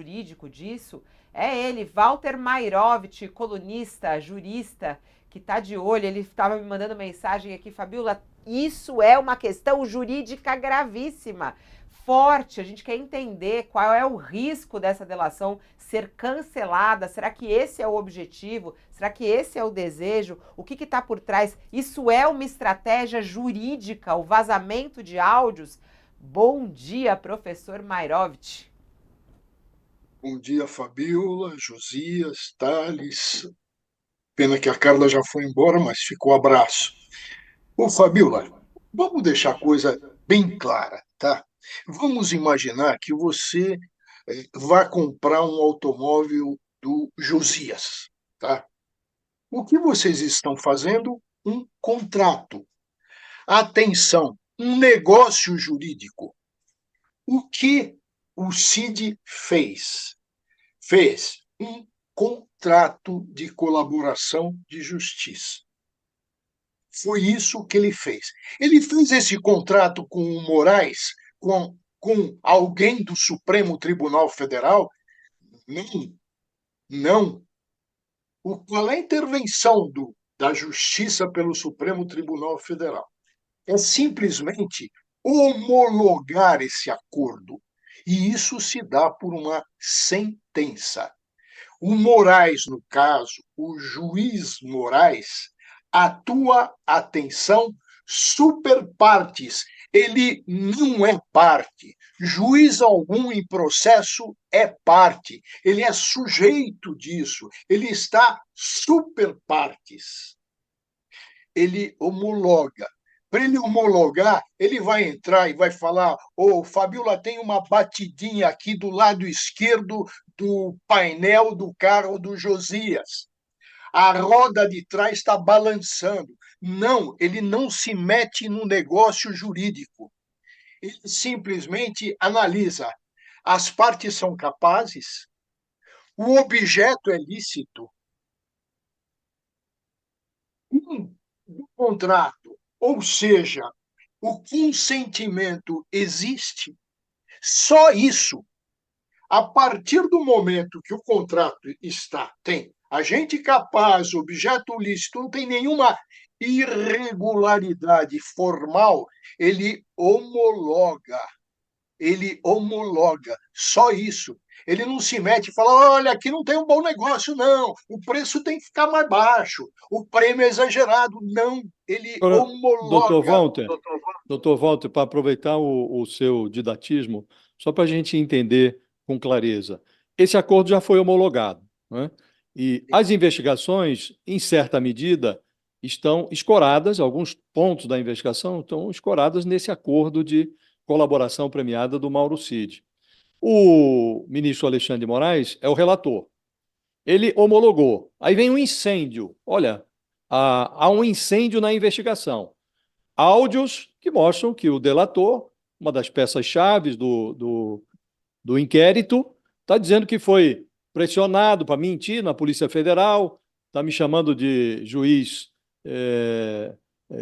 jurídico disso é ele, Walter Mairovich, colunista, jurista, que está de olho. Ele estava me mandando mensagem aqui, Fabiola, isso é uma questão jurídica gravíssima, forte. A gente quer entender qual é o risco dessa delação ser cancelada. Será que esse é o objetivo? Será que esse é o desejo? O que está por trás? Isso é uma estratégia jurídica, o vazamento de áudios? Bom dia, professor Mairovich. Bom dia, Fabiola, Josias, Thales. Pena que a Carla já foi embora, mas ficou abraço. Ô, Fabiola, vamos deixar a coisa bem clara, tá? Vamos imaginar que você vá comprar um automóvel do Josias, tá? O que vocês estão fazendo? Um contrato. Atenção, um negócio jurídico. O que o Cid fez? Fez um contrato de colaboração de justiça. Foi isso que ele fez. Ele fez esse contrato com o Moraes, com alguém do Supremo Tribunal Federal? Não, não. Qual é a intervenção da Justiça pelo Supremo Tribunal Federal? É simplesmente homologar esse acordo. E isso se dá por uma sentença. O Moraes, no caso, o juiz Moraes, atua, atenção, super partes. Ele não é parte. Juiz algum em processo é parte. Ele é sujeito disso. Ele está super partes. Ele homologa. Para ele homologar, ele vai entrar e vai falar: ô, Fabiola, tem uma batidinha aqui do lado esquerdo do painel do carro do Josias. A roda de trás está balançando. Não, ele não se mete no negócio jurídico. Ele simplesmente analisa. As partes são capazes, o objeto é lícito, do contrato, ou seja, o consentimento existe. Só isso. A partir do momento que o contrato tem agente capaz, objeto lícito, não tem nenhuma irregularidade formal, ele homologa. Ele homologa. Só isso. Ele não se mete e fala: olha, aqui não tem um bom negócio, não. O preço tem que ficar mais baixo. O prêmio é exagerado. Não. Ele Agora, homologa. doutor Walter, para aproveitar o seu didatismo, só para a gente entender com clareza, esse acordo já foi homologado, né? E as investigações, em certa medida, estão escoradas, alguns pontos da investigação estão escoradas nesse acordo de colaboração premiada do Mauro Cid. O ministro Alexandre de Moraes é o relator. Ele homologou. Aí vem um incêndio. Olha, há um incêndio na investigação. Áudios que mostram que o delator, uma das peças-chave do inquérito, está dizendo que foi pressionado para mentir na Polícia Federal, está me chamando de juiz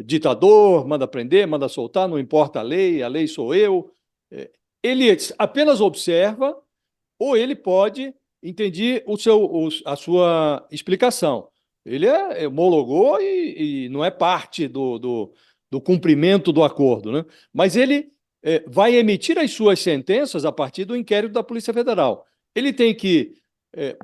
ditador, manda prender, manda soltar, não importa a lei sou eu. Ele apenas observa ou ele pode entender a sua explicação. Ele homologou e não é parte do cumprimento do acordo, né? Mas ele vai emitir as suas sentenças a partir do inquérito da Polícia Federal. Ele tem que,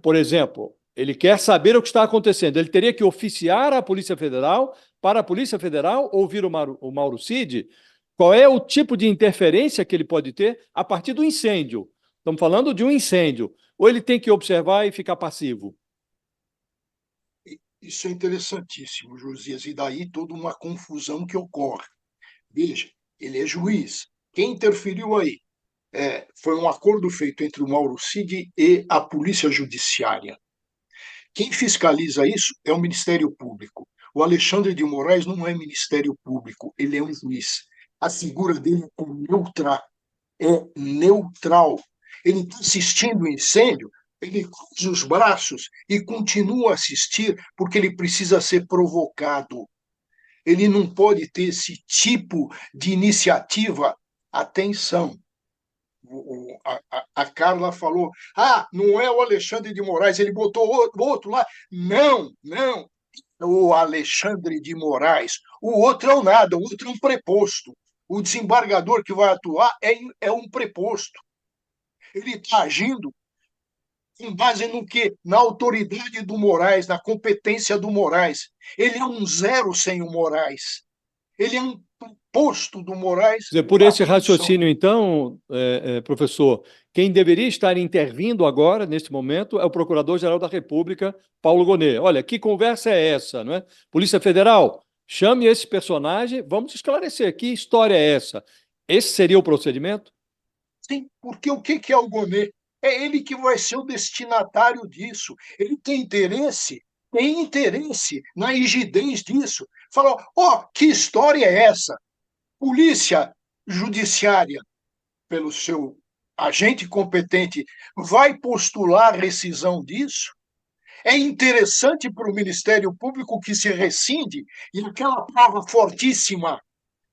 por exemplo, ele quer saber o que está acontecendo, ele teria que oficiar a Polícia Federal, para a Polícia Federal ouvir o Mauro Cid, qual é o tipo de interferência que ele pode ter a partir do incêndio. Estamos falando de um incêndio. Ou ele tem que observar e ficar passivo? Isso é interessantíssimo, Josias. E daí toda uma confusão que ocorre. Veja, ele é juiz. Quem interferiu aí? Foi um acordo feito entre o Mauro Cid e a Polícia Judiciária. Quem fiscaliza isso é o Ministério Público. O Alexandre de Moraes não é Ministério Público, ele é um juiz. A figura dele é neutral. Ele está assistindo o incêndio, ele cruza os braços e continua a assistir porque ele precisa ser provocado. Ele não pode ter esse tipo de iniciativa. Atenção, A Carla falou, não é o Alexandre de Moraes, ele botou outro lá. Não, não, o Alexandre de Moraes. O outro é o nada, o outro é um preposto. O desembargador que vai atuar é um preposto. Ele está agindo com base no quê? Na autoridade do Moraes, na competência do Moraes. Ele é um zero sem o Moraes. Ele é um posto do Moraes. Quer dizer, por esse raciocínio, então, professor, quem deveria estar intervindo agora, neste momento, é o Procurador-Geral da República, Paulo Gonet. Olha, que conversa é essa, não é? Polícia Federal, chame esse personagem, vamos esclarecer que história é essa. Esse seria o procedimento? Sim, porque o que é o Gonet? É ele que vai ser o destinatário disso. Ele tem interesse na rigidez disso. Falou, que história é essa? Polícia Judiciária, pelo seu agente competente, vai postular rescisão disso? É interessante para o Ministério Público que se rescinde e aquela prova fortíssima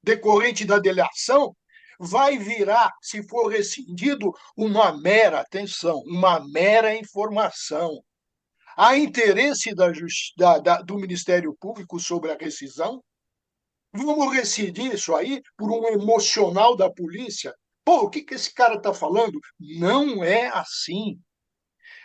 decorrente da delação vai virar, se for rescindido, atenção, uma mera informação. Há interesse do Ministério Público sobre a rescisão? Vamos rescindir isso aí por um emocional da polícia? O que esse cara está falando? Não é assim.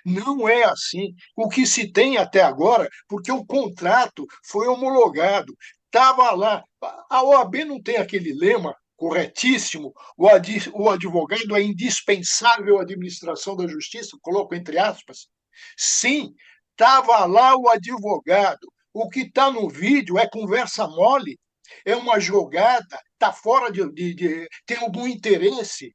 Não é assim. O que se tem até agora, porque o contrato foi homologado, estava lá. A OAB não tem aquele lema corretíssimo, o advogado é indispensável à administração da justiça, coloco entre aspas. Sim, estava lá o advogado. O que está no vídeo é conversa mole, é uma jogada, está fora tem algum interesse.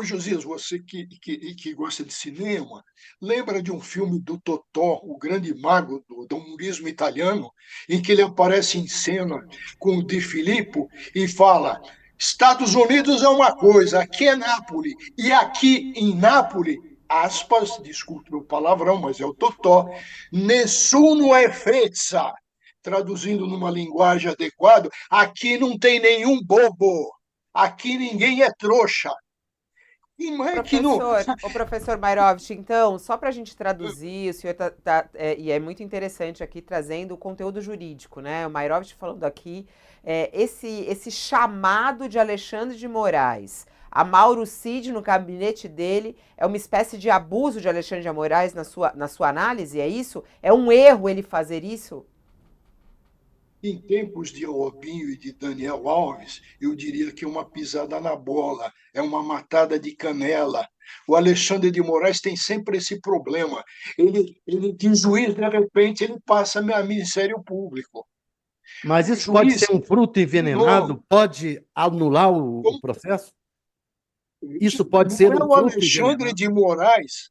Josias, você que gosta de cinema, lembra de um filme do Totò, o grande mago do humorismo italiano, em que ele aparece em cena com o Di Filippo e fala: Estados Unidos é uma coisa, aqui é Nápoles, e aqui em Nápoles, aspas, desculpe o palavrão, mas é o Totò, nessuno é fezza. Traduzindo numa linguagem adequada, aqui não tem nenhum bobo. Aqui ninguém é trouxa. E não é que não. O professor Mairovich, então, só para a gente traduzir, o senhor e é muito interessante aqui trazendo o conteúdo jurídico, né? O Mairovich falando aqui, esse chamado de Alexandre de Moraes a Mauro Cid no gabinete dele é uma espécie de abuso de Alexandre de Moraes na sua análise, é isso? É um erro ele fazer isso? Em tempos de Robinho e de Daniel Alves, eu diria que é uma pisada na bola, é uma matada de canela. O Alexandre de Moraes tem sempre esse problema. Ele de juiz, de repente, ele passa a Ministério Público. Mas isso pode ser um fruto envenenado? Pode anular o processo? Isso pode ser um fruto envenenado? Não é o Alexandre de Moraes,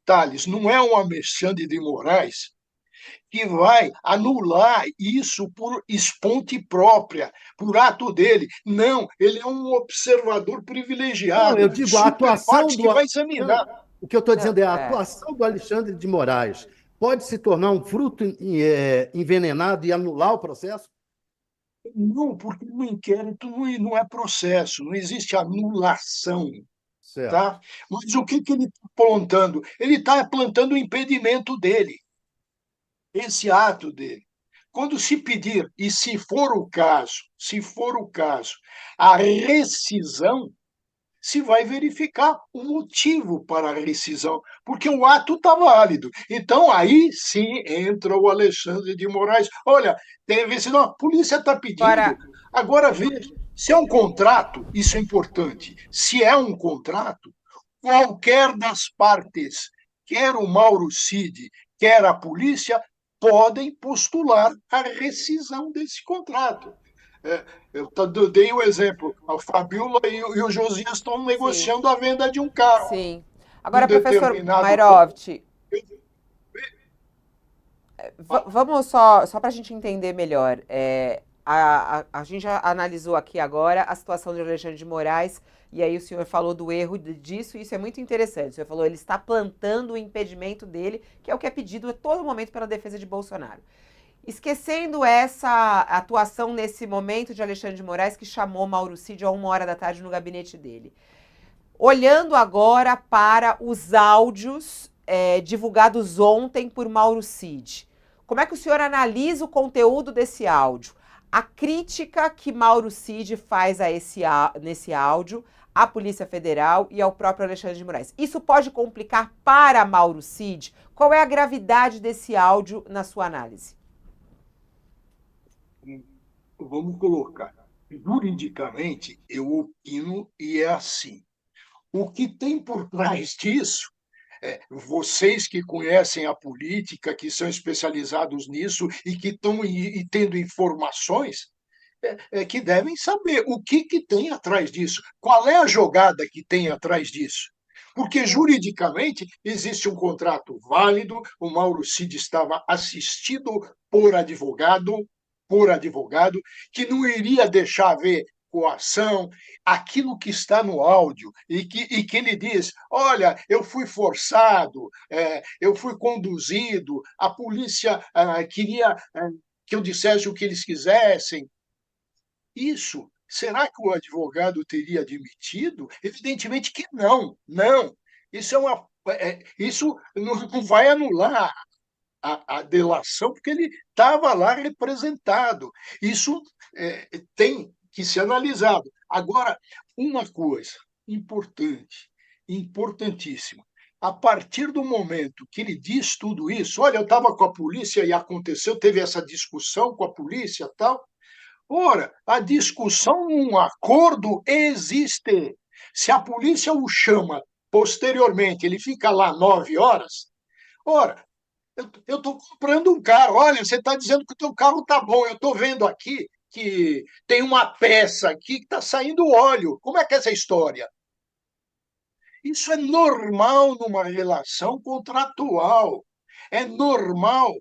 Thales, não é um Alexandre de Moraes que vai anular isso por esponte própria, por ato dele. Não, ele é um observador privilegiado. Não, eu digo a atuação que vai examinar. Não, o que eu estou dizendo é a atuação do Alexandre de Moraes pode se tornar um fruto envenenado e anular o processo? Não, porque no inquérito não é processo, não existe anulação. Certo. Tá? Mas o que ele está plantando? Ele está plantando o impedimento dele. Esse ato dele. Quando se pedir, e se for o caso, a rescisão, se vai verificar o motivo para a rescisão, porque o ato está válido. Então, aí sim entra o Alexandre de Moraes. Olha, tem rescisão, a polícia está pedindo. Agora veja, se é um contrato, isso é importante. Se é um contrato, qualquer das partes, quer o Mauro Cid, quer a polícia, podem postular a rescisão desse contrato. Eu dei o exemplo, a Fabiola e o Josias estão negociando a venda de um carro. Sim. Agora, professor Mairovich, vamos só para a gente entender melhor. A gente já analisou aqui agora a situação de Alexandre de Moraes, e aí o senhor falou do erro disso, e isso é muito interessante. O senhor falou, ele está plantando o impedimento dele, que é o que é pedido a todo momento pela defesa de Bolsonaro. Esquecendo essa atuação nesse momento de Alexandre de Moraes, que chamou Mauro Cid a 1h da tarde no gabinete dele. Olhando agora para os áudios divulgados ontem por Mauro Cid, como é que o senhor analisa o conteúdo desse áudio? A crítica que Mauro Cid faz nesse áudio à Polícia Federal e ao próprio Alexandre de Moraes. Isso pode complicar para Mauro Cid? Qual é a gravidade desse áudio na sua análise? Vamos colocar. Juridicamente, eu opino e é assim. O que tem por trás disso, vocês que conhecem a política, que são especializados nisso e que estão tendo informações, que devem saber o que tem atrás disso, qual é a jogada que tem atrás disso. Porque, juridicamente, existe um contrato válido, o Mauro Cid estava assistido por advogado, que não iria deixar haver coação, aquilo que está no áudio, e que ele diz, olha, eu fui forçado, eu fui conduzido, a polícia queria que eu dissesse o que eles quisessem. Isso, será que o advogado teria admitido? Evidentemente que não, não. Isso não vai anular a delação, porque ele estava lá representado. Isso tem que ser analisado. Agora, uma coisa importante, importantíssima. A partir do momento que ele diz tudo isso, olha, eu estava com a polícia e aconteceu, teve essa discussão com a polícia e tal. Ora, a discussão, um acordo existe. Se a polícia o chama posteriormente, ele fica lá 9 horas, ora, eu estou comprando um carro. Olha, você está dizendo que o teu carro está bom. Eu estou vendo aqui que tem uma peça aqui que está saindo óleo. Como é que é essa história? Isso é normal numa relação contratual. É normal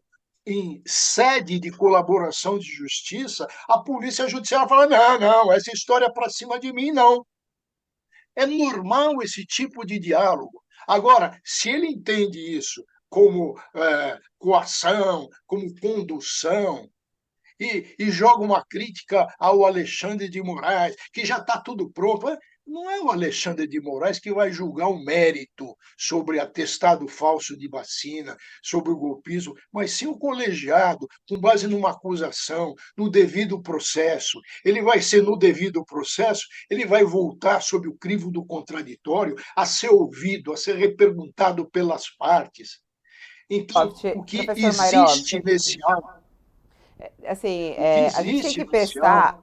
em sede de colaboração de justiça, a polícia judiciária fala, não, essa história é para cima de mim, não. É normal esse tipo de diálogo. Agora, se ele entende isso como coação, como condução, e joga uma crítica ao Alexandre de Moraes, que já está tudo pronto, não é o Alexandre de Moraes que vai julgar o mérito sobre atestado falso de vacina, sobre o golpismo, mas sim o colegiado, com base numa acusação, no devido processo. Ele vai ser no devido processo, ele vai voltar sob o crivo do contraditório, a ser ouvido, a ser reperguntado pelas partes. Então, o que existe nesse áudio... Assim, a gente tem que pensar...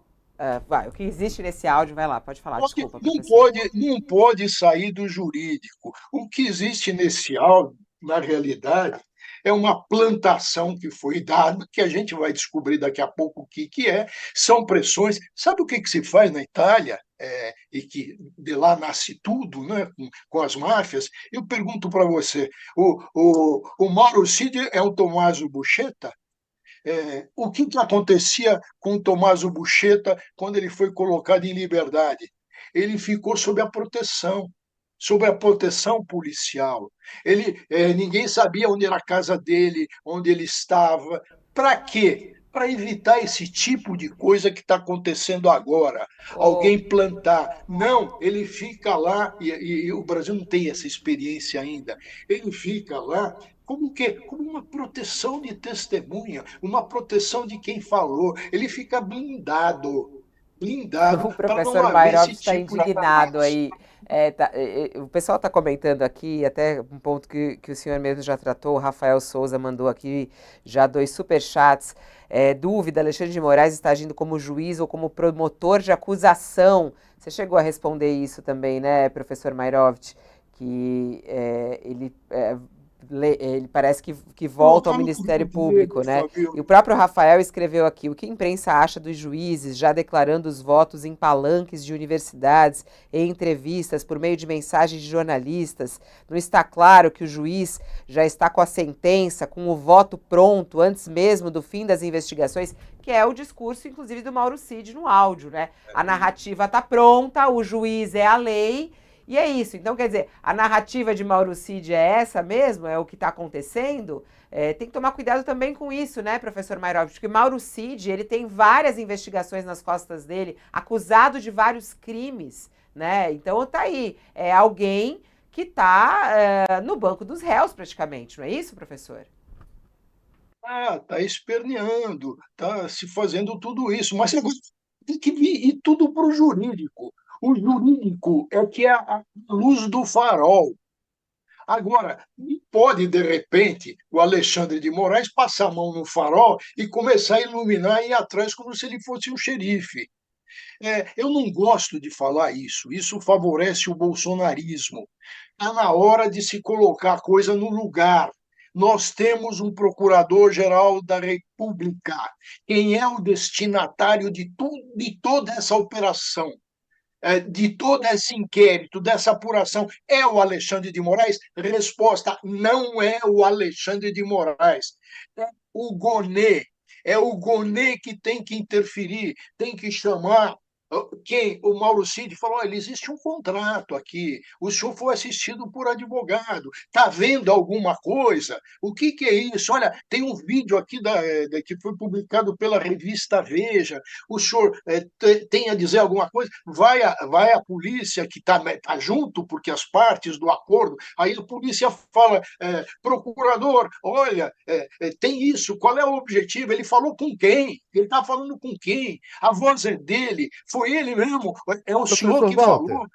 o que existe nesse áudio, vai lá, pode falar, desculpa, professor. Não pode sair do jurídico. O que existe nesse áudio, na realidade, é uma plantação que foi dada, que a gente vai descobrir daqui a pouco o que é, são pressões. Sabe o que se faz na Itália? E que de lá nasce tudo, né, com as máfias. Eu pergunto para você, o Mauro Cid é o Tommaso Buscetta? O que acontecia com o Tommaso Buscetta quando ele foi colocado em liberdade? Ele ficou sob a proteção policial. Ninguém sabia onde era a casa dele, onde ele estava. Para quê? Para evitar esse tipo de coisa que está acontecendo agora. Alguém plantar. Não, ele fica lá, e o Brasil não tem essa experiência ainda. Ele fica lá como o quê? Como uma proteção de testemunha, uma proteção de quem falou. Ele fica blindado. O professor Mairovich está indignado aí. O pessoal está comentando aqui, até um ponto que o senhor mesmo já tratou, o Rafael Souza mandou aqui já 2 superchats. Dúvida, Alexandre de Moraes está agindo como juiz ou como promotor de acusação? Você chegou a responder isso também, né, professor Mairovich? Que ele parece que volta ao Ministério Público, né? E o próprio Rafael escreveu aqui, o que a imprensa acha dos juízes já declarando os votos em palanques de universidades, em entrevistas, por meio de mensagens de jornalistas. Não está claro que o juiz já está com a sentença, com o voto pronto, antes mesmo do fim das investigações, que é o discurso, inclusive, do Mauro Cid no áudio, né? A narrativa está pronta, o juiz é a lei. E é isso. Então, quer dizer, a narrativa de Mauro Cid é essa mesmo? É o que está acontecendo? Tem que tomar cuidado também com isso, né, professor Mairovich? Porque Mauro Cid, ele tem várias investigações nas costas dele, acusado de vários crimes, né? Então tá aí, é alguém que está no banco dos réus praticamente, não é isso, professor? Está esperneando, está se fazendo tudo isso, mas agora tem que vir e tudo para o jurídico. O jurídico é que é a luz do farol. Agora, não pode, de repente, o Alexandre de Moraes passar a mão no farol e começar a iluminar e ir atrás como se ele fosse um xerife. Eu não gosto de falar isso favorece o bolsonarismo. Está na hora de se colocar a coisa no lugar. Nós temos um procurador-geral da República. Quem é o destinatário de toda essa operação? De todo esse inquérito, dessa apuração, é o Alexandre de Moraes? Resposta: não é o Alexandre de Moraes. É o Gonê. É o Gonê que tem que interferir, tem que chamar. Quem? O Mauro Cid falou: olha, existe um contrato aqui, o senhor foi assistido por advogado, está vendo alguma coisa? O que é isso? Olha, tem um vídeo aqui que foi publicado pela revista Veja, o senhor tem a dizer alguma coisa? Vai a polícia que está junto, porque as partes do acordo, aí a polícia fala, procurador, olha, tem isso, qual é o objetivo? Ele falou com quem? Ele está falando com quem? A voz é dele, foi ele mesmo, é o senhor que falou.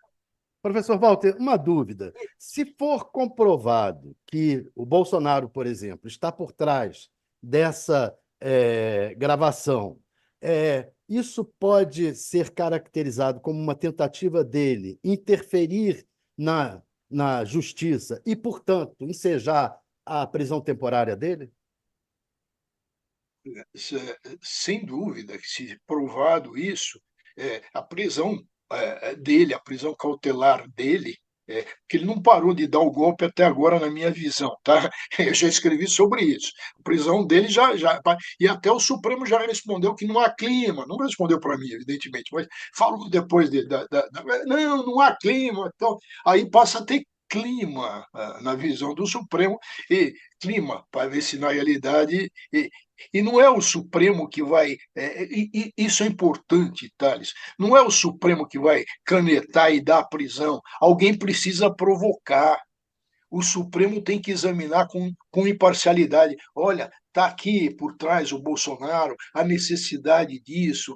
Professor Walter, uma dúvida. Se for comprovado que o Bolsonaro, por exemplo, está por trás dessa gravação, isso pode ser caracterizado como uma tentativa dele interferir na justiça e, portanto, ensejar a prisão temporária dele? Sem dúvida, se provado isso, a prisão dele, a prisão cautelar dele, que ele não parou de dar o golpe até agora, na minha visão, tá? Eu já escrevi sobre isso. A prisão dele e até o Supremo já respondeu que não há clima, não respondeu para mim, evidentemente, mas falou depois não há clima, então aí passa a ter clima na visão do Supremo, e clima para ver se na realidade e não é o Supremo que vai. Isso é importante, Thales. Não é o Supremo que vai canetar e dar a prisão. Alguém precisa provocar. O Supremo tem que examinar com imparcialidade. Olha, está aqui por trás o Bolsonaro, a necessidade disso.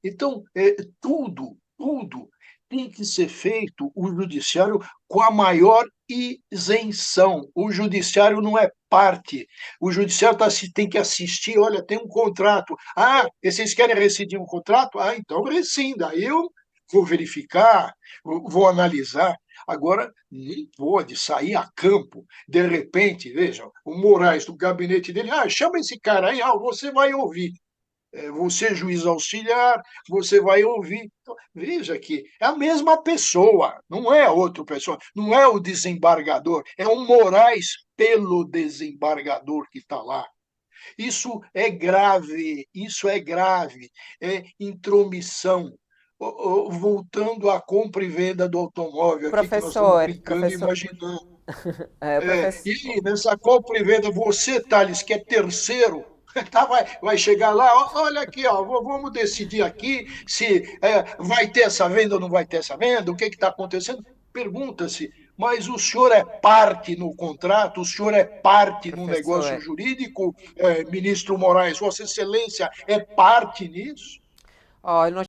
Então, tudo tem que ser feito, o judiciário, com a maior isenção. O judiciário não é parte. O judiciário tem que assistir, olha, tem um contrato. Vocês querem rescindir um contrato? Então rescinda. Eu vou verificar, vou analisar. Agora, nem pode sair a campo, de repente, veja, o Moraes, do gabinete dele, chama esse cara aí, você vai ouvir. Você, juiz auxiliar, você vai ouvir. Então, veja que é a mesma pessoa, não é outra pessoa, não é o desembargador, é o Moraes pelo desembargador que está lá. Isso é grave, é intromissão. Voltando à compra e venda do automóvel, aqui que nós estamos brincando e imaginando. E nessa compra e venda, você, Thales, que é terceiro, vai chegar lá, olha aqui, vamos decidir aqui se vai ter essa venda ou não vai ter essa venda, o que está acontecendo. Pergunta-se, mas o senhor é parte no contrato, o senhor é parte no negócio jurídico, ministro Moraes, Vossa Excelência é parte nisso?